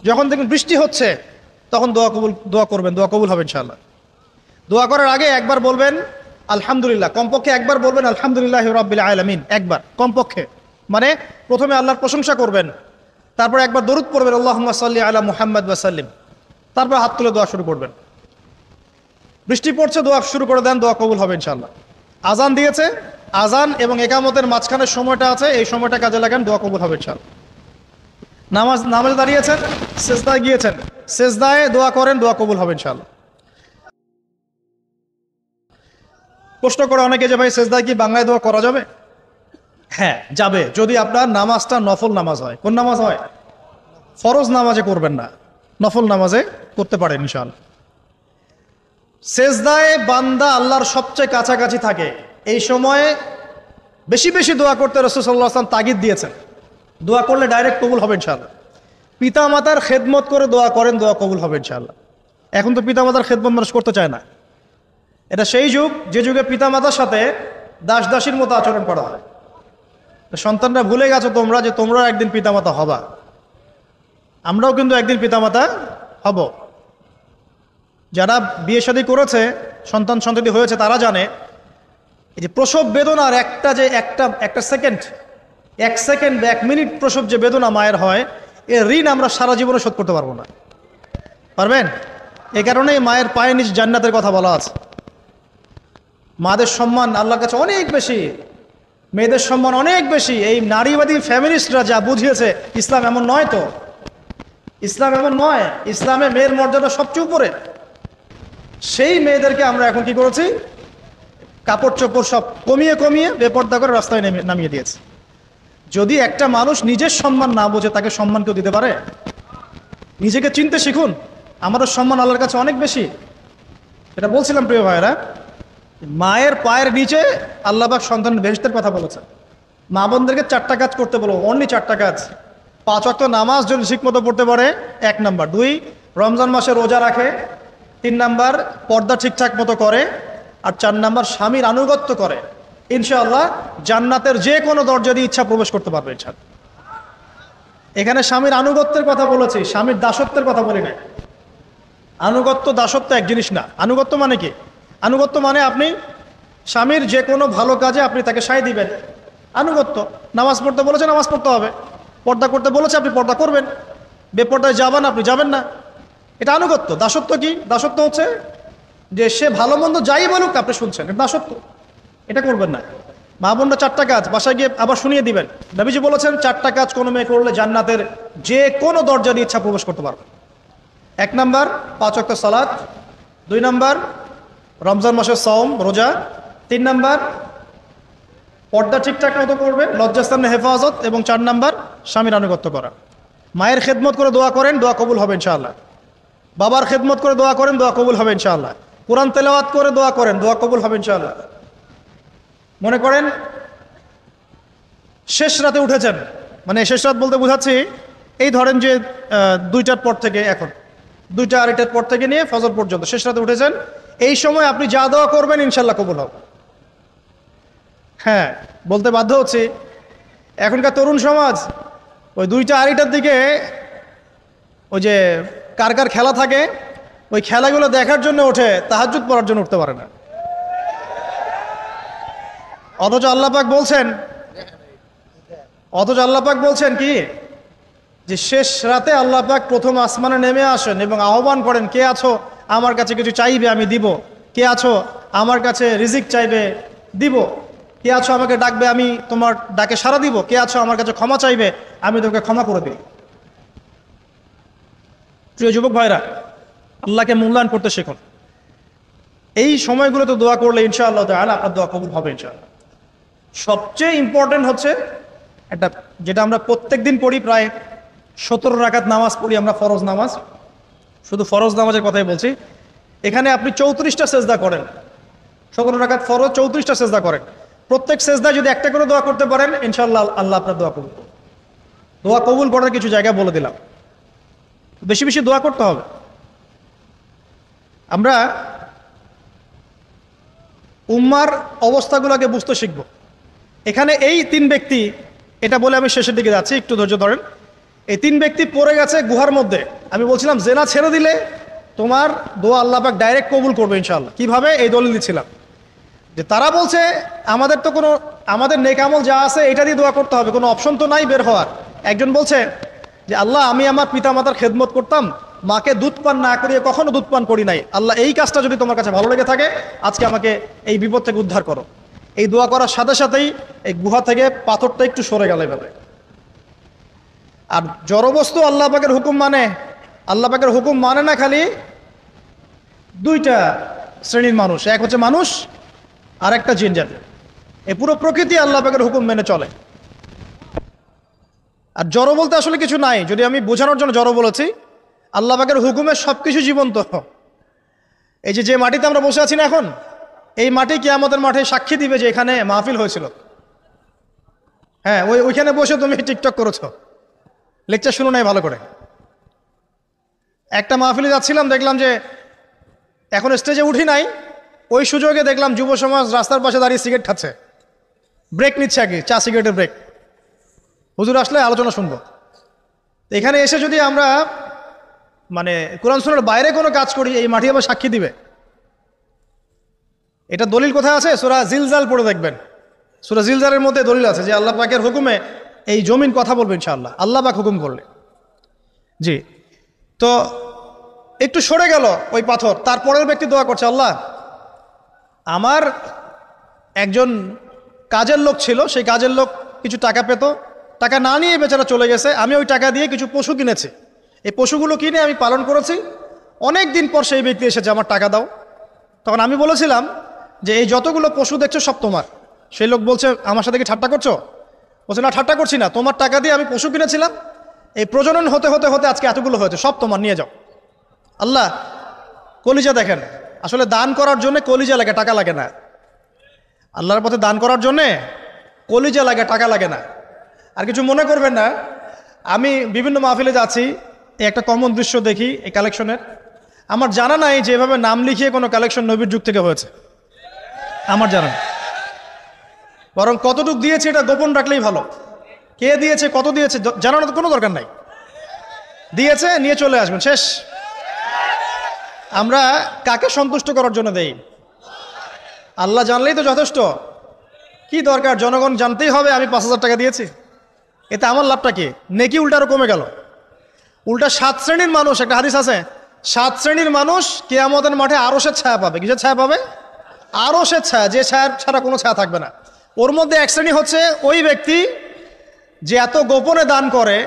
যখন দেখবেন বৃষ্টি হচ্ছে তখন দোয়া করবেন, দোয়া কবুল হবে ইনশাআল্লাহ। দোয়া করার আগে একবার বলবেন আলহামদুলিল্লাহ, কমপক্ষে একবার বলবেন আলহামদুলিল্লাহ রাব্বিল আলামিন, একবার কমপক্ষে। মানে প্রথমে আল্লাহর প্রশংসা করবেন, তারপর একবার দরুদ পড়বেন আল্লাহুম্মা সাল্লি আলা মুহাম্মাদ ওয়া সাল্লিম, তারপর হাত তুলে দোয়া শুরু করবেন। বৃষ্টি পড়ছে, দোয়া শুরু করে দেন, দোয়া কবুল হবে ইনশাআল্লাহ। আজান দিয়েছে, আজান এবং একামতের মাঝখানের সময়টা আছে, এই সময়টা কাজে লাগান, দোয়া কবুল হবে ইনশাআল্লাহ। নামাজে দাঁড়িয়েছেন, সেজদায় গিয়েছেন, সেজদায় দোয়া করেন, দোয়া কবুল হবে ইনশাআল্লাহ। প্রশ্ন করে অনেকে যে ভাই সেজদায় কি বাংলায় দোয়া করা যাবে? হ্যাঁ যাবে, যদি আপনার নামাজটা নফল নামাজ হয়। কোন নামাজ হয়? ফরজ নামাজে করবেন না, নফল নামাজে করতে পারেন ইনশাআল্লাহ। সেজদায় বান্দা আল্লাহর সবচেয়ে কাছাকাছি থাকে, এই সময়ে বেশি বেশি দোয়া করতে রাসূল সাল্লাল্লাহু আলাইহি ওয়াসাল্লাম তাগিদ দিয়েছেন। দোয়া করলে ডাইরেক্ট কবুল হবে ইনশাআল্লাহ। পিতা মাতার খেদমত করে দোয়া করেন, দোয়া কবুল হবে ইনশাআল্লাহ। এখন তো পিতা মাতার খেদমত মানুষ করতে চায় না। এটা সেই যুগ যে যুগে পিতা মাতার সাথে দাস দাসীর মতো আচরণ করা হয়। সন্তানরা ভুলে গেছো তোমরা যে তোমরাও একদিন পিতামাতা হবা। আমরাও কিন্তু একদিন পিতামাতা হব। যারা বিয়ে শাদী করেছে, সন্তান সন্ততি হয়েছে, তারা জানে এই যে প্রসব বেদনার একটা সেকেন্ড, এক সেকেন্ড বা 1 মিনিট প্রসব যে বেদনা মায়ের হয়, এর ঋণ আমরা সারা জীবনে শোধ করতে পারবো না। পারবেন? এই কারণেই মায়ের পায়ের নিচ জান্নাতের কথা বলা আছে। মাদের সম্মান আল্লাহর কাছে অনেক বেশি, মেয়েদের সম্মান অনেক বেশি। এই নারীবাদী ফ্যামিলিস্টরা যা বুঝিয়েছে, ইসলাম এমন নয়। তো ইসলাম এমন নয়, ইসলামে মেয়ের মর্যাদা সবচেয়ে উপরে। সেই মেয়েদেরকে আমরা এখন কি করেছি? কাপড় চোপড় সব কমিয়ে কমিয়ে বেপর্দা করে রাস্তায় নামিয়ে দিয়েছে। যদি একটা মানুষ নিজের সম্মান না বোঝে, তাকে সম্মান কেউ দিতে পারে? নিজেকে চিনতে শিখুন। আমাদের সম্মান আল্লাহর কাছে অনেক বেশি। এটা বলছিলাম প্রিয় ভাইয়েরা, মায়ের পায়ের নিচে আল্লাহ পাক সন্তানের বেহেশতের কথা বলেছে। মা বোনদেরকে 4টা কাজ করতে বলো, অনলি 4টা কাজ। 5 ওয়াক্ত নামাজ যদি ঠিকমতো পড়তে পারে, 1 নাম্বার। 2, রমজান মাসে রোজা রাখে। 3 নাম্বার, পর্দা ঠিকঠাক মতো করে। আর 4 নাম্বার, স্বামীর আনুগত্য করে। ইনশাআল্লাহ জান্নাতের যে কোনো দরজা দিয়ে ইচ্ছা প্রবেশ করতে পারবে ইনশাআল্লাহ। এখানে স্বামীর আনুগত্যের কথা বলেছি, স্বামীর দাসত্বের কথা বলি না। আনুগত্য দাসত্ব এক জিনিস না। আনুগত্য মানে কি? আনুগত্য মানে আপনি স্বামীর যে কোনো ভালো কাজে আপনি তাকে সায় দিবেন, আনুগত্য। নামাজ পড়তে বলেছে, নামাজ পড়তে হবে। পর্দা করতে বলেছে, আপনি পর্দা করবেন। বেপর্দায় যাবেন, আপনি যাবেন না। এটা আনুগত্য। দাসত্ব কি? দাসত্ব হচ্ছে যে সে ভালো মন্দ যাই বলুক আপনি শুনছেন, এটা দাসত্ব। এটা করবেন না। মা বোনরা 4টা কাজ বাসায় গিয়ে আবার শুনিয়ে দিবেন। নবীজি বলেছেন 4টা কাজ কোনো মেয়ে করলে জান্নাতের যে কোনো দরজা দিয়ে ইচ্ছা প্রবেশ করতে পারবে। 1 নাম্বার, 5 ওয়াক্ত সালাত। 2 নাম্বার, রমজান মাসের সওম রোজা। 3 নাম্বার, পর্দা ঠিকঠাক মতো করবে, লজ্জাস্থানের হেফাজত। এবং 4 নাম্বার, স্বামীর আনুগত্য করা। মায়ের খেদমত করে দোয়া করেন, দোয়া কবুল হবে ইনশাআল্লাহ। বাবার খেদমত করে দোয়া করেন, দোয়া কবুল হবে ইনশাআল্লাহ। কোরআন তেলাওয়াত করে দোয়া করেন, দোয়া কবুল হবে ইনশাআল্লাহ। মনে করেন শেষ রাতে উঠেছেন, মানে শেষ রাত বলতে বোঝাচ্ছি এই ধরেন যে 2টার পর থেকে, এখন 2টা 2:30টার পর থেকে নিয়ে ফজর পর্যন্ত শেষ রাতে উঠেছেন। এই সময় আপনি যা দোয়া করবেন ইনশাআল্লাহ কবুল হবে। হ্যাঁ, বলতে বাধ্য হচ্ছি, এখনকার তরুণ সমাজ ওই 2টা 2:30টার দিকে ওই যে কার কার খেলা থাকে, ওই খেলাগুলো দেখার জন্য ওঠে, তাহাজ্জুদ পড়ার জন্য উঠতে পারে না। অথচ আল্লাহ পাক বলছেন কি, যে শেষ রাতে আল্লাহ পাক প্রথম আসমানে নেমে আসেন এবং আহ্বান করেন, কে আছো আমার কাছে কিছু চাইবে আমি দিব, কে আছো আমার কাছে রিজিক চাইবে দিব, কে আছো আমাকে ডাকবে আমি তোমার ডাকে সাড়া দিব, কে আছো আমার কাছে ক্ষমা চাইবে আমি তোমাকে ক্ষমা করে দিই। প্রিয় যুবক ভাইরা, আল্লাহকে মূল্যায়ন করতে শিখুন। এই সময়গুলোতে দোয়া করলে ইনশাআল্লাহ তাআলা আপনার দোয়া কবুল হবে ইনশাআল্লাহ। সবচেয়ে ইম্পর্টেন্ট হচ্ছে একটা, যেটা আমরা প্রত্যেক দিন পড়ি, প্রায় 17 রাকাত নামাজ পড়ি আমরা, ফরজ নামাজ। শুধু ফরজ নামাজের কথাই বলছি। এখানে আপনি 34টা সেজদা করেন। 17 রাকাত ফরজ, 34টা সেজদা করেন। প্রত্যেক সেজদায় যদি একটা করে দোয়া করতে পারেন ইনশাআল্লাহ আল্লাহ আপনার দোয়া কবুল করবেন। দোয়া কবুল করার কিছু জায়গা বলে দিলাম। বেশি বেশি দোয়া করতে হবে। আমরা উম্মার অবস্থাগুলোকে বুঝতে শিখব। এখানে এই 3 ব্যক্তি, এটা বলে আমি শেষের দিকে যাচ্ছি, একটু ধৈর্য ধরেন। এই 3 ব্যক্তি পড়ে গেছে গুহার মধ্যে। আমি বলছিলাম জেনা ছেড়ে দিলে তোমার দোয়া আল্লাহ পাক ডাইরেক্ট কবুল করবে ইনশাআল্লাহ। কিভাবে? এই দলিল দিচ্ছিলাম যে তারা বলছে আমাদের তো কোনো, আমাদের নেক আমল যা আছে এটা দিয়ে দোয়া করতে হবে, কোনো অপশন তো নাই বের হওয়ার। একজন বলছে যে আল্লাহ আমি আমার পিতামাতার খেদমত করতাম, মাকে দুধ পান না করিয়ে কখনো দুধ পান করি নাই, আল্লাহ এই কাজটা যদি তোমার কাছে ভালো লেগে থাকে আজকে আমাকে এই বিপদ থেকে উদ্ধার করো। এই দোয়া করার সাথে সাথেই এই গুহা থেকে পাথরটা একটু সরে গেল এভাবে। আর জড়বস্তু আল্লাহ পাকের হুকুম মানে, আল্লাহ পাকের হুকুম মানে না খালি 2টা শ্রেণীর মানুষ, এক হচ্ছে মানুষ আর একটা জিন জাতি। এই পুরো প্রকৃতি আল্লাহ পাকের হুকুম মেনে চলে। আর জড় বলতে আসলে কিছু নাই, যদি আমি বোঝানোর জন্য জড় বলেছি, আল্লাহ পাকের হুকুমে সবকিছু জীবন্ত। এই যে মাটিতে আমরা বসে আছি না এখন, এই মাটি কিয়ামতের মাঠে সাক্ষী দিবে যে এখানে মাহফিল হয়েছিল। হ্যাঁ, ওইখানে বসে তুমি টিকটক করেছো, লেকচার শুনো নাই ভালো করে। একটা মাহফিলে যাচ্ছিলাম, দেখলাম যে এখন স্টেজে উঠি নাই, ওই সুযোগে দেখলাম যুব সমাজ রাস্তার পাশে দাঁড়িয়ে সিগারেট খাচ্ছে, ব্রেক নিচ্ছে আর কি, চা সিগারেটের ব্রেক। হুজুর আসলে আলোচনা শুনবো। এখানে এসে যদি আমরা মানে কোরআন সুন্নাহর বাইরে কোনো কাজ করি, এই মাটি আবার সাক্ষী দিবে। এটা দলিল কোথায় আছে? সূরা জিলজাল পড়ে দেখবেন। সূরা জিলজালের মধ্যে দলিল আছে যে আল্লাহ পাকের হুকুমে এই জমিন কথা বলবে ইনশাআল্লাহ, আল্লাহ পাক হুকুম করলে। জি, তো একটু সরে গেল ওই পাথর। তারপরের ব্যক্তি দোয়া করছে, আল্লাহ আমার একজন কাজের লোক ছিল, সেই কাজের লোক কিছু টাকা পেত, টাকা না নিয়ে বেচারা চলে গেছে, আমি ওই টাকা দিয়ে কিছু পশু কিনেছি, এই পশুগুলো কিনে আমি পালন করেছি। অনেক দিন পর সেই ব্যক্তি এসেছে, আমার টাকা দাও। তখন আমি বলেছিলাম যে এই যতগুলো পশু দেখছো সব তোমার। সেই লোক বলছে, আমার সাথে কি ঠাট্টা করছো? বলছে না, ঠাট্টা করছি না, তোমার টাকা দিয়ে আমি পশু কিনেছিলাম, এই প্রজনন হতে হতে হতে আজকে এতগুলো হয়েছে, সব তোমার, নিয়ে যাও। আল্লাহ কলিজা দেখেন, আসলে দান করার জন্য কলিজা লাগে, টাকা লাগে না। আল্লাহর পথে দান করার জন্যে কলিজা লাগে, টাকা লাগে না। আর কিছু মনে করবেন না, আমি বিভিন্ন মাহফিলে যাচ্ছি, একটা কমন দৃশ্য দেখি এই কালেকশনের। আমার জানা নাই যে এভাবে নাম লিখিয়ে কোনো কালেকশন নবীর যুগ থেকে হয়েছে, আমার জানা নেই। বরং কতটুক দিয়েছে এটা গোপন রাখলেই ভালো। কে দিয়েছে, কত দিয়েছে জানানোর কোনো দরকার নাই। দিয়েছে, নিয়ে চলে আসবেন, শেষ। আমরা কাকে সন্তুষ্ট করার জন্য দেই? আল্লাহ জানলেই তো যথেষ্ট। কি দরকার জনগণ জানতেই হবে আমি 5,000 টাকা দিয়েছি? এতে আমার লাভটা কি? নেকি উল্টা আরো কমে গেল। উল্টা 7 শ্রেণীর মানুষ, একটা হাদিস আছে, 7 শ্রেণীর মানুষ কিয়ামতের মাঠে আরশের ছায়া পাবে। কিসের ছায়া পাবে? আরশের ছায়া, যে ছায়া ছাড়া কোনো ছায়া থাকবে না। ওর মধ্যে এক শ্রেণী হচ্ছে ওই ব্যক্তি যে এত গোপনে দান করে,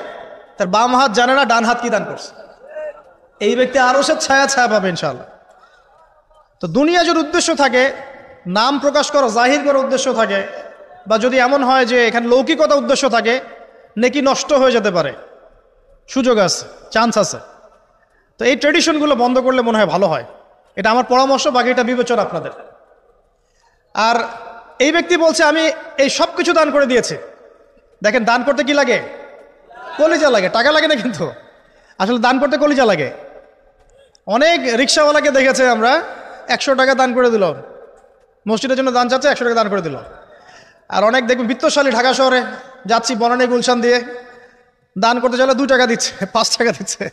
তার বাম হাত জানে না ডান হাত কি দান করছে। এই ব্যক্তি আরশের ছায়া পাবে ইনশাআল্লাহ। তো দুনিয়া যদি উদ্দেশ্য থাকে, নাম প্রকাশ করা, জাহির করার উদ্দেশ্য থাকে, বা যদি এমন হয় যে এখানে লৌকিকতা উদ্দেশ্য থাকে, নেকি নষ্ট হয়ে যেতে পারে, সুযোগ আছে, চান্স আছে। তো এই ট্রেডিশনগুলো বন্ধ করলে মনে হয় ভালো হয়। এটা আমার পরামর্শ, বাকি এটা বিবেচনা আপনাদের। আর এই ব্যক্তি বলছে আমি এই সব কিছু দান করে দিয়েছি। দেখেন, দান করতে কি লাগে? কলিজা লাগে, টাকা লাগে না কিন্তু। আসলে দান করতে কলিজা লাগে। অনেক রিক্সাওয়ালাকে দেখেছে আমরা, 100 টাকা দান করে দিল, মসজিদের জন্য দান চাচ্ছে, 100 টাকা দান করে দিল। আর অনেক দেখবেন বিত্তশালী, ঢাকা শহরে যাচ্ছি বনানী গুলশান দিয়ে, দান করতে চাইলে 2 টাকা দিচ্ছে, 5 টাকা দিচ্ছে।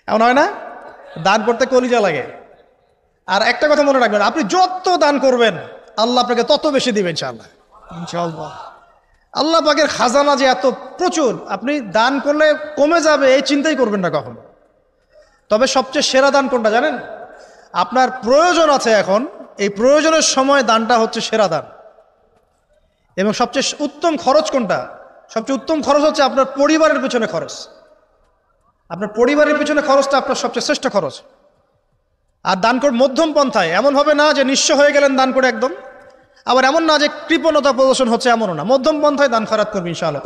এমন হয় না? দান করতে কলিজা লাগে। আর একটা কথা মনে রাখবেন, আপনি যত দান করবেন আল্লাহ আপনাকে তত বেশি দিবেন ইনশাআল্লাহ। ইনশাআল্লাহ আল্লাহ পাকের খাজানা যে এত প্রচুর, আপনি দান করলে কমে যাবে এই চিন্তাই করবেন না কখনো। তবে সবচেয়ে সেরা দান কোনটা জানেন? আপনার প্রয়োজন আছে এখন, এই প্রয়োজনের সময় দানটা হচ্ছে সেরা দান। এবং সবচেয়ে উত্তম খরচ কোনটা? সবচেয়ে উত্তম খরচ হচ্ছে আপনার পরিবারের পিছনে খরচ। আপনার পরিবারের পিছনে খরচটা আপনার সবচেয়ে শ্রেষ্ঠ খরচ। আর দান করে মধ্যম পন্থায়, এমন হবে না যে নিঃস্ব হয়ে গেলেন দান করে একদম, আবার এমন না যে কৃপণতা প্রদর্শন হচ্ছে, এমনও না। মধ্যম পন্থায় দান খয়রাত করবে ইনশাআল্লাহ।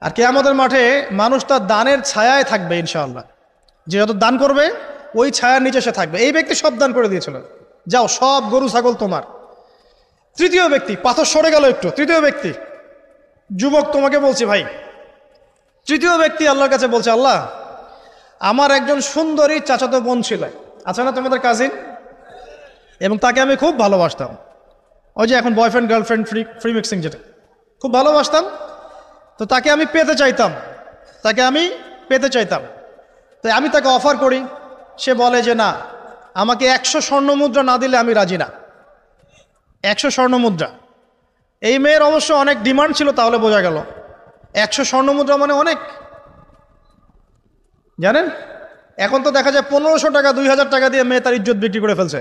আর কিয়ামতের মাঠে মানুষ তার দানের ছায়ায় থাকবে ইনশাআল্লাহ। যে যত দান করবে ওই ছায়ার নিচে সে থাকবে। এই ব্যক্তি সব দান করে দিয়েছিল, যাও সব গরু ছাগল তোমার। তৃতীয় ব্যক্তি, পাথর সরে গেল একটু, তৃতীয় ব্যক্তি, যুবক তোমাকে বলছি ভাই, তৃতীয় ব্যক্তি আল্লাহর কাছে বলছে, আল্লাহ আমার একজন সুন্দরী চাচাতো বোন ছিল, আছে না তোমাদের কাজিন, এবং তাকে আমি খুব ভালোবাসতাম। ওই যে এখন বয়ফ্রেন্ড গার্লফ্রেন্ড ফ্রি মিক্সিং, যেটা খুব ভালোবাসতাম। তো তাকে আমি পেতে চাইতাম, তো আমি তাকে অফার করি। সে বলে যে না, আমাকে 100 স্বর্ণ মুদ্রা না দিলে আমি রাজি না। 100 স্বর্ণ মুদ্রা। এই মেয়ের অবশ্য অনেক ডিমান্ড ছিল, তাহলে বোঝা গেল 100 স্বর্ণ মুদ্রা মানে অনেক। জানেন, এখন তো দেখা যায় 1500 টাকা 2000 টাকা দিয়ে মেয়ে তার ইজ্জত বিক্রি করে ফেলছে।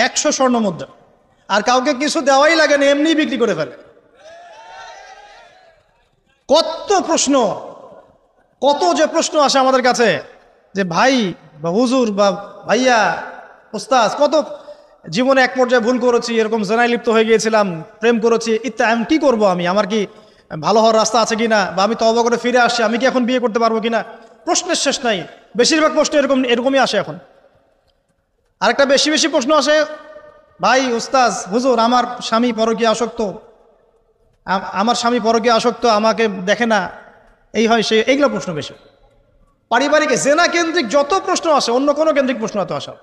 100 স্বর্ণ মুদ্রা, আর কাউকে কিছু দেওয়াই লাগে না, এমনি বিক্রি করে ফেলে। কত প্রশ্ন, কত যে প্রশ্ন আসে আমাদের কাছে যে ভাই বা হুজুর বা ভাইয়া ওস্তাদ, কত জীবনে এক পর্যায়ে ভুল করেছি, এরকম জেনায় লিপ্ত হয়ে গিয়েছিলাম, প্রেম করেছি ইত্যাদি, আমি কি করবো, আমার কি ভালো হওয়ার রাস্তা আছে কিনা, বা আমি তওবা করে ফিরে আসছি, আমি কি এখন বিয়ে করতে পারবো কিনা। প্রশ্নের শেষ নাই। বেশিরভাগ প্রশ্ন এরকমই আসে এখন। আরেকটা বেশি বেশি প্রশ্ন আসে, ভাই ওস্তাদ হুজুর, আমার স্বামী পরকীয়া আসক্ত, আমাকে দেখে না, এই হয় সে, এইগুলো প্রশ্ন বেশি। পারিবারিক জেনা কেন্দ্রিক যত প্রশ্ন আসে, অন্য কোনো কেন্দ্রিক প্রশ্ন এত আসা,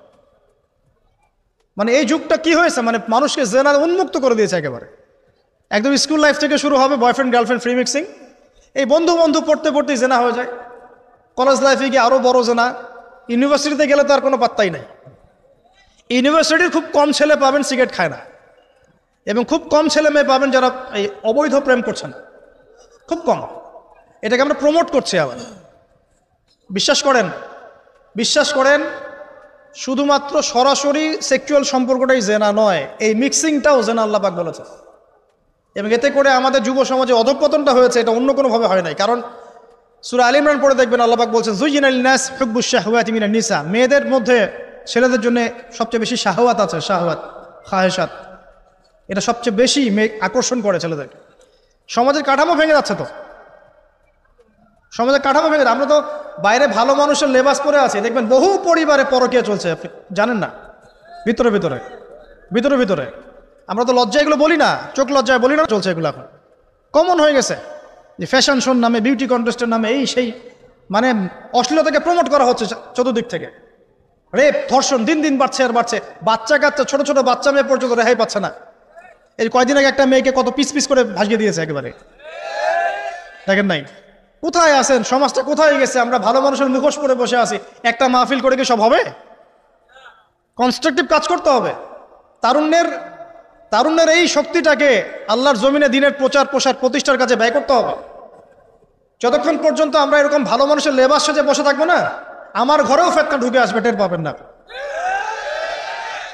মানে এই যুগটা কি হয়েছে, মানে মানুষকে জেনা উন্মুক্ত করে দিয়েছে একেবারে। একদম স্কুল লাইফ থেকে শুরু হবে বয়ফ্রেন্ড গার্লফ্রেন্ড ফ্রি মিক্সিং, এই বন্ধু পড়তে পড়তেই জেনা হয়ে যায়। কলেজ লাইফে গিয়ে আরো বড় জেনা। ইউনিভার্সিটিতে গেলে তার কোনো পাত্তাই নাই। ইউনিভার্সিটির খুব কম ছেলে পাবেন সিগারেট খায় না, এবং খুব কম ছেলে মেয়ে পাবেন যারা এই অবৈধ প্রেম করছেন, খুব কম। এটাকে আমরা প্রমোট করছি আবার। বিশ্বাস করেন শুধুমাত্র সরাসরি সেক্সুয়াল সম্পর্কটাই জেনা নয়, এই মিক্সিংটাও জেনা আল্লাহ পাক বলেছে। এবং এতে করে আমাদের যুব সমাজে অধঃপতনটা হয়েছে, এটা অন্য কোনোভাবে হয় নাই। কারণ সূরা আলে ইমরান পড়ে দেখবেন আল্লাহ পাক বলছেন যুয়িনা লিন-নাস হুব্বুশ শাহওয়াতি মিনান নিসা, মেয়েদের মধ্যে ছেলেদের জন্য সবচেয়ে বেশি শাহওয়াত আছে, শাহওয়াত খাহেশাত, এটা সবচেয়ে বেশি আকর্ষণ করে ছেলেদেরকে। সমাজের কাঠামো ভেঙে যাচ্ছে, তো সমাজের কাঠামো ভেঙে, আমরা তো বাইরে ভালো মানুষের লেবাস পরে আছি, দেখবেন বহু পরিবারে পরকীয়া চলছে, আপনি জানেন না। ভিতরে ভিতরে আমরা তো লজ্জা এগুলো বলি না, চোখ লজ্জায় বলি না, চলছে এগুলো এখন কমন হয়ে গেছে। যে ফ্যাশন শোর নামে, বিউটি কন্টেস্টের নামে, এই সেই, মানে অশ্লীলতাকে প্রমোট করা হচ্ছে চতুর্দিক থেকে। রেপ ধর্ষণ দিন দিন বাড়ছে আর বাড়ছে। বাচ্চা কাচ্চা, ছোট ছোট বাচ্চা মেয়ে পর্যন্ত রেহাই পাচ্ছে না। এই কয়দিন আগে একটা মেয়েকে কত পিস পিস করে ভাসিয়ে দিয়েছে একেবারে, দেখেন নাই? কোথায় আছেন? সমাজটা কোথায় গেছে? আমরা ভালো মানুষের মুখোশ পরে বসে আছি। একটা মাহফিল করে কি সব হবে? কনস্ট্রাকটিভ কাজ করতে হবে। তারুণ্যের এই শক্তিটাকে আল্লাহর জমিনে দিনের প্রচার প্রসার প্রতিষ্ঠার কাজে ব্যয় করতে হবে। যতক্ষণ পর্যন্ত আমরা এরকম ভালো মানুষের লেবাস সাজে বসে থাকবো না, আমার ঘরেও ফেতনা ঢুকে আসবে, টের পাবেন না।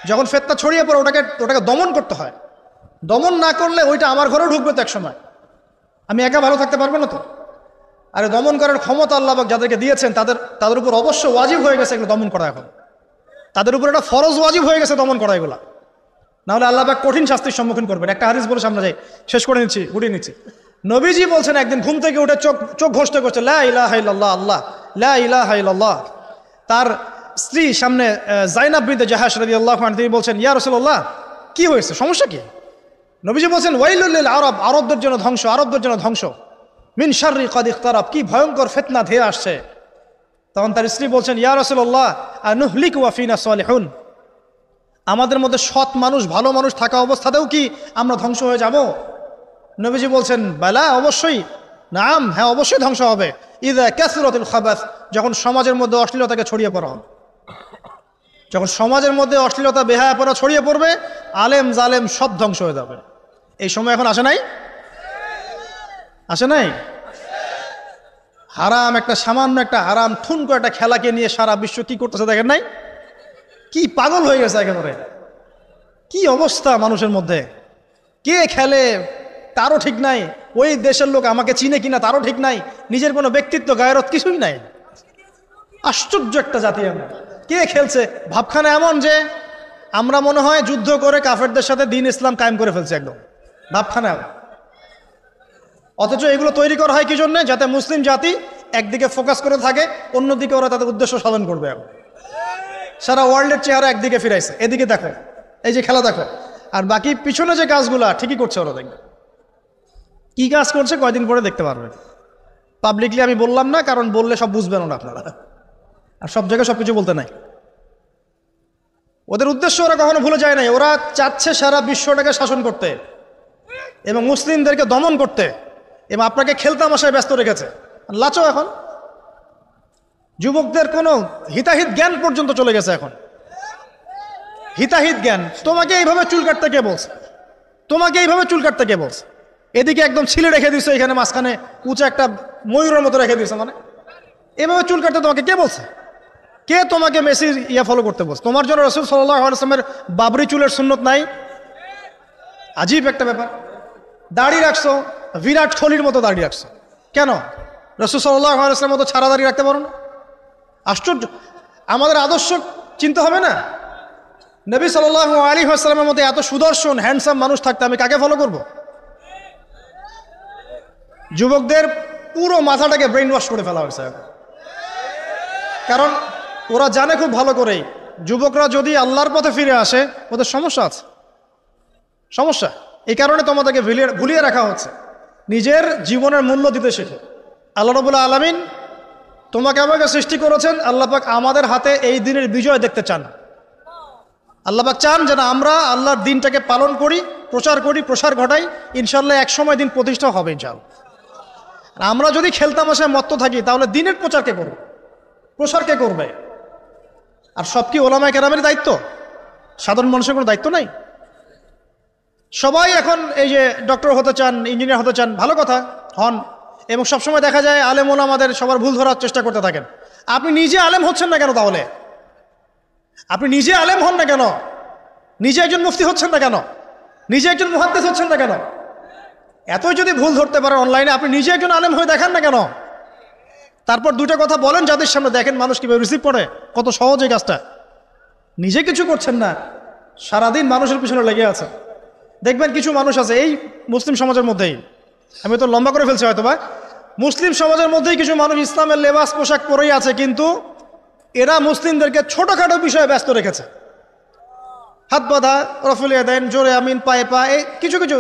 যখন ফেতনা ছড়িয়ে পড়ে ওটাকে দমন করতে হয়। দমন না করলে ওইটা আমার ঘরেও ঢুকবে তো এক সময়, আমি একা ভালো থাকতে পারবো না তো। আরে দমন করার ক্ষমতা আল্লাহ পাক যাদেরকে দিয়েছেন তাদের উপর অবশ্য ওয়াজিব হয়ে গেছে এগুলো দমন করা। এখন তাদের উপর একটা ফরজ ওয়াজিব হয়ে গেছে দমন করা এগুলা, নাহলে আল্লাহ পাক কঠিন শাস্তির সম্মুখীন করবেন। একটা হাদিস বলে সামনে যাই, শেষ করে গুটিয়ে নিচ্ছি। নবীজি বলছেন একদিন ঘুম থেকে উঠে চোখ ঘষতে করছে লা ইলাহা ইল্লাল্লাহ, আল্লাহ লা ইলাহা ইল্লাল্লাহ। তার স্ত্রী সামনে যায়নাব বিনতে জাহাশ রাদিয়াল্লাহু আনহা, তিনি বলছেন ইয়া রাসূলুল্লাহ, কি হয়েছে, সমস্যা কি? নবীজি বলছেন ওয়াইলুল লিল আরব, আরবদের জন্য ধ্বংস, মিন শাররি কাদ ইখতারাব, কি ভয়ঙ্কর ফিতনা ধেয়ে আসছে। তখন তার স্ত্রী বলছেন ইয়া রাসূলুল্লাহ আনুহলিকু ওয়া ফিনা সালিহুন, আমাদের মধ্যে সৎ মানুষ ভালো মানুষ থাকা অবস্থাতেও কি আমরা ধ্বংস হয়ে যাব? নবীজি বলছেন বালা, অবশ্যই, নাম, হ্যাঁ অবশ্যই ধ্বংস হবে। ইযা কাসরাতুল খাবাস, যখন সমাজের মধ্যে অশ্লীলতাকে ছড়িয়ে পড়া হবে, যখন সমাজের মধ্যে অশ্লীলতা বেহায়াপনা ছড়িয়ে পড়বে, আলেম জালেম সব ধ্বংস হয়ে যাবে। এই সময় এখন আসে নাই? হারাম, সামান্য একটা হারাম ঠুনকো একটা খেলাকে নিয়ে সারা বিশ্ব কি করতেছে দেখেন নাই? কি পাগল হয়ে গেছে একেবারে, কি অবস্থা মানুষের মধ্যে। কে খেলে তারও ঠিক নাই, ওই দেশের লোক আমাকে চিনে কিনা তারও ঠিক নাই, নিজের কোনো ব্যক্তিত্ব গায়রত কিছুই নাই। আশ্চর্য একটা জাতি আমরা। কে খেলছে? ভাবখানা এমন যে আমরা মনে হয় যুদ্ধ করে কাফেরদের সাথে দ্বীন ইসলাম কায়েম করে ফেলছে, একদম ভাবখানা। অথচ এগুলো তৈরি করা হয় কি জন্য? যাতে মুসলিম জাতি একদিকে ফোকাস করে থাকে, অন্যদিকে ওরা তাদের উদ্দেশ্য সাধন করবে। সারা ওয়ার্ল্ডের চেহারা একদিকে ফিরাইছে, এদিকে দেখো, এই যে খেলা দেখো, আর বাকি পিছনে যে কাজগুলা ঠিকই করছে ওরা। দেখবে কি কাজ করছে কয়দিন পরে দেখতে পারবেন। পাবলিকলি আমি বললাম না, কারণ বললে সব বুঝবেন না আপনারা, আর সব জায়গায় সবকিছু বলতে নাই। ওদের উদ্দেশ্য ওরা কখনো ভুলে যায় নাই, ওরা চাচ্ছে সারা বিশ্বটাকে শাসন করতে। এবং মুসলিমদেরকে দমন করতে, এবং আপনাকে খেলতামাশায় ব্যস্ত রেখেছে। লাচো এখন যুবকদের কোনো হিতাহিত জ্ঞান পর্যন্ত চলে গেছে। এখন হিতাহিত জ্ঞান, তোমাকে এইভাবে চুল কাটতে কে বলছে? তোমাকে এইভাবে চুল কাটতে কে বলছে? এদিকে একদম ছিলে রেখে দিছো, এখানে মাঝখানে উঁচু একটা ময়ূরের মতো রেখে দিছো, মানে এভাবে চুল কাটতে তোমাকে কে বলছে? কে তোমাকে মেসির ফলো করতে বলছে? তোমার জন্য রাসূল সাল্লাল্লাহু আলাইহি ওয়াসাল্লামের বাবরি চুলের সুন্নত নাই? আজীব একটা ব্যাপার। দাড়ি রাখছো, বিরাট কোহলির মতো দাড়ি রাখছো, কেন? রাসূল সাল্লাল্লাহু আলাইহি ওয়াসাল্লামের মতো ছাড়া দাড়ি রাখতে পারো না? আশ্চর্য। আমাদের আদর্শ চিন্তা হবে না? নবী সাল্লাল্লাহু আলাইহি ওয়াসাল্লামের মতো এত সুদর্শন হ্যান্ডসাম মানুষ থাকতে আমি কাকে ফলো করব? যুবকদের পুরো মাথাটাকে ব্রেইন ওয়াশ করে ফেলা হয়েছে। কারণ ওরা জানে খুব ভালো করেই, যুবকরা যদি আল্লাহর পথে ফিরে আসে ওদের সমস্যা আছে, সমস্যা। এই কারণে তোমাদেরকে ভুলিয়ে রাখা হচ্ছে। নিজের জীবনের মূল্য দিতে শেখো। আল্লাহ রাব্বুল আলামিন তোমাকে আমাকে সৃষ্টি করেছেন, আল্লাহ পাক আমাদের হাতে এই দিনের বিজয় দেখতে চান। আল্লাহ পাক চান যেন আমরা আল্লাহর দিনটাকে পালন করি, প্রসার ঘটাই। ইনশাল্লাহ এক সময় দিন প্রতিষ্ঠা হবে ইনশাআল্লাহ। আমরা যদি খেলতামাশায় মত্ত থাকি তাহলে দিনের প্রচার কে করবে? প্রসার কে করবে? আর সব কি ওলামায়ে কেরামের দায়িত্ব? সাধারণ মানুষের কোনো দায়িত্ব নাই? সবাই এখন এই যে ডক্টর হতে চান, ইঞ্জিনিয়ার হতে চান, ভালো কথা, হন। এবং সবসময় দেখা যায় আলেম ওলামাদের সবার ভুল ধরার চেষ্টা করতে থাকেন। আপনি নিজে আলেম হচ্ছেন না কেন? তাহলে আপনি নিজে আলেম হন না কেন? নিজে একজন মুফতি হচ্ছেন না কেন? নিজে একজন মুহাদ্দিস হচ্ছেন না কেন? এতই যদি ভুল ধরতে পারেন অনলাইনে, আপনি নিজে একজন আলেম হয়ে দেখান না কেন? তারপর দুটো কথা বলেন যাদের সামনে, দেখেন মানুষ কিভাবে রিসিভ করে। কত সহজ এই কাজটা। নিজে কিছু করছেন না, সারাদিন মানুষের পিছনে লেগে আছে। দেখবেন কিছু মানুষ আছে এই মুসলিম সমাজের মধ্যেই, আমি তো লম্বা করে ফেলছি হয়তো বা, মুসলিম সমাজের মধ্যেই কিছু মানুষ ইসলামের লেবাস পোশাক পরেই আছে, কিন্তু এরা মুসলিমদেরকে ছোটখাটো বিষয়ে ব্যস্ত রেখেছে। হাত বাঁধা, রফুলিয়া দেন, জোরে আমিন, পায়ে পা, এই কিছু কিছু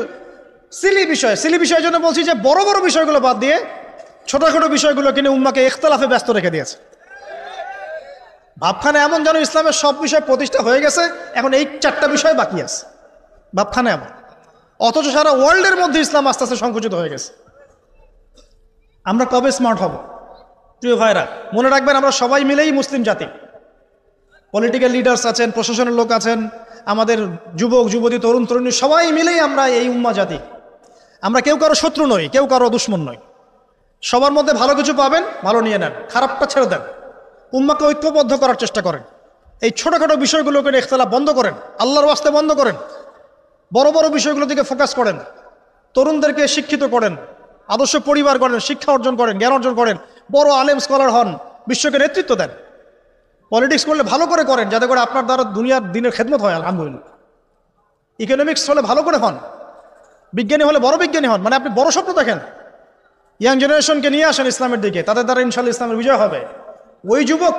সিলি বিষয়ের জন্য বলছি যে বড় বড় বিষয়গুলো বাদ দিয়ে ছোটখাটো বিষয়গুলো কিনে উম্মাকে ইখতিলাফে ব্যস্ত রেখে দিয়েছে। ভাবখানে এমন যেন ইসলামের সব বিষয় প্রতিষ্ঠা হয়ে গেছে, এখন এই 4টা বিষয় বাকি আছে। ভাবখানে এমন, অথচ সারা ওয়ার্ল্ডের মধ্যে ইসলাম আস্তে আস্তে সংকুচিত হয়ে গেছে। আমরা কবে স্মার্ট হব? প্রিয় ভাইরা, মনে রাখবেন আমরা সবাই মিলেই মুসলিম জাতি। পলিটিক্যাল লিডার্স আছেন, প্রশাসনের লোক আছেন, আমাদের যুবক যুবতী, তরুণ তরুণী, সবাই মিলেই আমরা এই উম্মা জাতি। আমরা কেউ কারো শত্রু নই, কেউ কারো দুশ্মন নই। সবার মধ্যে ভালো কিছু পাবেন, ভালো নিয়ে নেন, খারাপটা ছেড়ে দেন। উম্মাকে ঐক্যবদ্ধ করার চেষ্টা করেন। এই ছোটখাটো বিষয়গুলোকে ইখতিলাফ বন্ধ করেন, আল্লাহর ওয়াস্তে বন্ধ করেন। বড় বড় বিষয়গুলো দিকে ফোকাস করেন। তরুণদেরকে শিক্ষিত করেন, আদর্শ পরিবার করেন, শিক্ষা অর্জন করেন, জ্ঞান অর্জন করেন, বড় আলেম স্কলার হন, বিশ্বকে নেতৃত্ব দেন। পলিটিক্স করলে ভালো করে করেন, যাতে করে আপনার দ্বারা দুনিয়ার দিনের খেদমত হয়, আলহামদুলিল্লাহ। ইকোনমিক্স হলে ভালো করে হন, বিজ্ঞানী হলে বড় বিজ্ঞানী হন, মানে আপনি বড় স্বপ্ন দেখেন। ইয়াং জেনারেশনকে নিয়ে আসেন ইসলামের দিকে, তাদের দ্বারা ইনশাআল্লাহ ইসলামের বিজয় হবে। ওই যুবক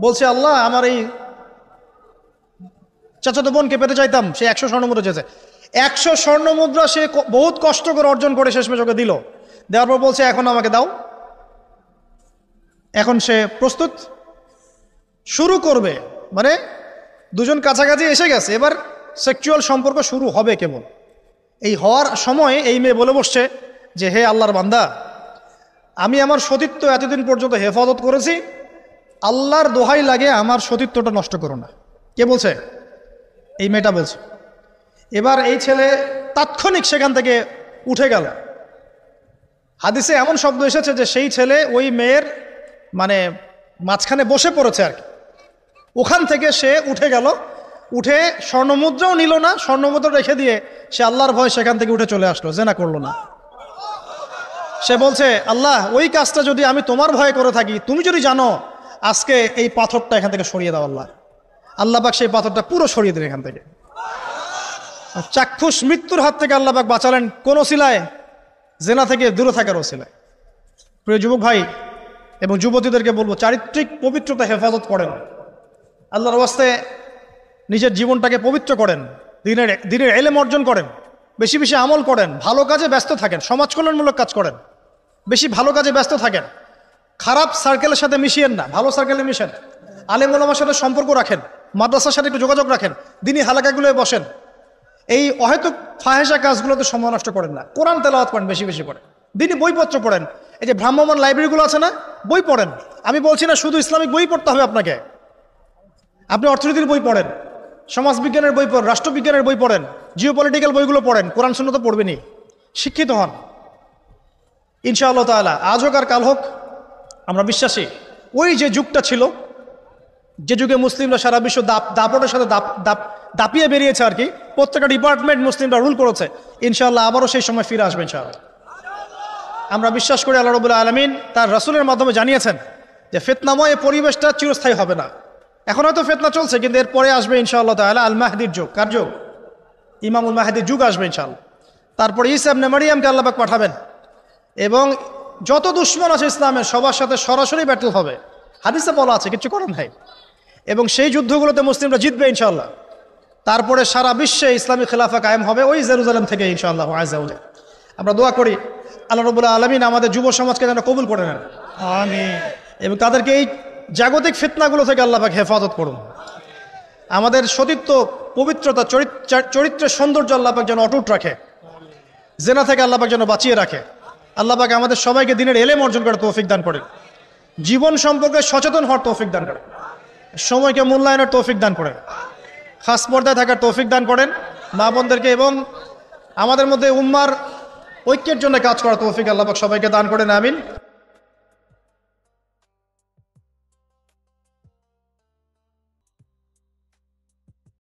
বলছে, আল্লাহ আমার এই চাচাতো বোনকে পেতে চাইতাম, সে 100 স্বর্ণমুদ্রা চেয়েছে। 100 স্বর্ণমুদ্রা সে বহুত কষ্ট করে অর্জন করে শেষমেশ ওকে দিল। দেওয়ার পর বলছে এখন আমাকে দাও। এখন সে প্রস্তুত, শুরু করবে, মানে দুজন কাছাকাছি এসে গেছে, এবার সেক্সুয়াল সম্পর্ক শুরু হবে কেবল। এই হওয়ার সময় এই মেয়ে বলে বসছে যে হে আল্লাহর বান্দা, আমি আমার সতীত্ব এতদিন পর্যন্ত হেফাজত করেছি, আল্লাহর দোহাই লাগে আমার সতীত্বটা নষ্ট করো না। কে বলছে? এই মেয়েটা বলছে। এবার এই ছেলে তাৎক্ষণিক সেখান থেকে উঠে গেল। হাদিসে এমন শব্দ এসেছে যে সেই ছেলে ওই মেয়ের মানে মাঝখানে বসে পড়েছে আর কি। ওখান থেকে সে উঠে গেল, উঠে স্বর্ণমুদ্রাও নিল না, স্বর্ণমুদ্রা রেখে দিয়ে সে আল্লাহর ভয় সেখান থেকে উঠে চলে আসলো, জেনা করলো না। সে বলছে, আল্লাহ ওই কাজটা যদি আমি তোমার ভয়ে করে থাকি, তুমি যদি জানো, আজকে এই পাথরটা এখান থেকে সরিয়ে দাও আল্লাহ। আল্লাহ পাক সেই পাথরটা পুরো সরিয়ে দিলেন এখান থেকে। চাক্ষুষ মৃত্যুর হাত থেকে আল্লাহ পাক বাঁচালেন কোন ওসিলায়? জেনা থেকে দূরে থাকার ওসিলায়। প্রিয় যুবক ভাই এবং যুবতীদেরকে বলবো, চারিত্রিক পবিত্রতা হেফাজত করেন, আল্লাহর ওয়াস্তে নিজের জীবনটাকে পবিত্র করেন, দিনের ইলম অর্জন করেন, বেশি বেশি আমল করেন, ভালো কাজে ব্যস্ত থাকেন, সমাজ কল্যাণমূলক কাজ করেন, বেশি ভালো কাজে ব্যস্ত থাকেন। খারাপ সার্কেলের সাথে মিশিয়েন না, ভালো সার্কেলে মিশেন। আলেম ওলামার সাথে সম্পর্ক রাখেন, মাদ্রাসার সাথে একটু যোগাযোগ রাখেন, দিনী হালাকাগুলোয় বসেন। এই অহেতুক ফাহেসা কাজগুলোতে সময় নষ্ট করেন না, কোরআন তেলাওয়াত করেন, বেশি বেশি পড়েন, দিনই বইপত্র পড়েন। এই যে ভ্রাম্যমাণ লাইব্রেরিগুলো আছে না, বই পড়েন। আমি বলছি না শুধু ইসলামিক বই পড়তে হবে আপনাকে, আপনি অর্থনীতির বই পড়েন, সমাজবিজ্ঞানের বই পড়েন, রাষ্ট্রবিজ্ঞানের বই পড়েন, জিওপলিটিক্যাল বইগুলো পড়েন, কোরআন শূন্য তো পড়বেনই, শিক্ষিত হন ইনশাআল্লাহ তাআলা। আজ হোক আর কাল হোক আমরা বিশ্বাসী ওই যে যুগটা ছিল, যে যুগে মুসলিমরা সারা বিশ্ব দাপটের সাথে দাপিয়ে বেরিয়েছে আর কি, প্রত্যেকটা ডিপার্টমেন্ট মুসলিমরা রুল করেছে, ইনশাআল্লাহ আবারও সেই সময় ফিরে আসবে ইনশাআল্লাহ। আমরা বিশ্বাস করি আল্লাহ রাব্বুল আলামিন তার রাসূলের মাধ্যমে জানিয়েছেন যে ফিতনাময় এই পরিবেশটা চিরস্থায়ী হবে না। এখন হয়তো ফিতনা চলছে, কিন্তু এরপরে আসবে ইনশাআল্লাহ তাআলা আল মাহদির যুগ। কার যুগ? ইমামুল মাহদির যুগ আসবে ইনশাআল্লাহ। তারপরে ঈসা ইবনে মারইয়ামকে আল্লাহ পাক পাঠাবেন এবং যত দুশমন আছে ইসলামের সবার সাথে সরাসরি ব্যাটল হবে, হাদিসে বলা আছে, কিছু করেন ভাই। এবং সেই যুদ্ধগুলোতে মুসলিমরা জিতবে ইনশাআল্লাহ। তারপরে সারা বিশ্বে ইসলামী খেলাফা কায়েম হবে ওই জেরুজালেম থেকে ইনশাআল্লাহ আযজা ওয়া জাল। আমরা দোয়া করি আল্লাহ রাব্বুল আলামিন আমাদের যুব সমাজকে যেন কবুল করে নেন, আমিন। এবং তাদেরকে এই জাগতিক ফিতনাগুলো থেকে আল্লাহ পাক হেফাজত করুন। আমাদের সতীত্ব, পবিত্রতা, চরিত্রের সৌন্দর্য আল্লাহ পাক যেন অটুট রাখে, জেনা থেকে আল্লাহ পাক যেন বাঁচিয়ে রাখে। আল্লাহ পাক আমাদের সবাইকে দিনের এলেম অর্জন করে তৌফিক দান করেন, জীবন সম্পর্কে সচেতন হওয়ার তৌফিক দান করেন, সময়কে মূল্যায়নের তৌফিক দান করেন, খাস পর্দায় থাকার তৌফিক দান করেন মা বোনদেরকে, এবং আমাদের মধ্যে উম্মার ঐক্যের জন্য কাজ করার তৌফিক আল্লাহ পাক সবাইকে দান করেন, আমিন।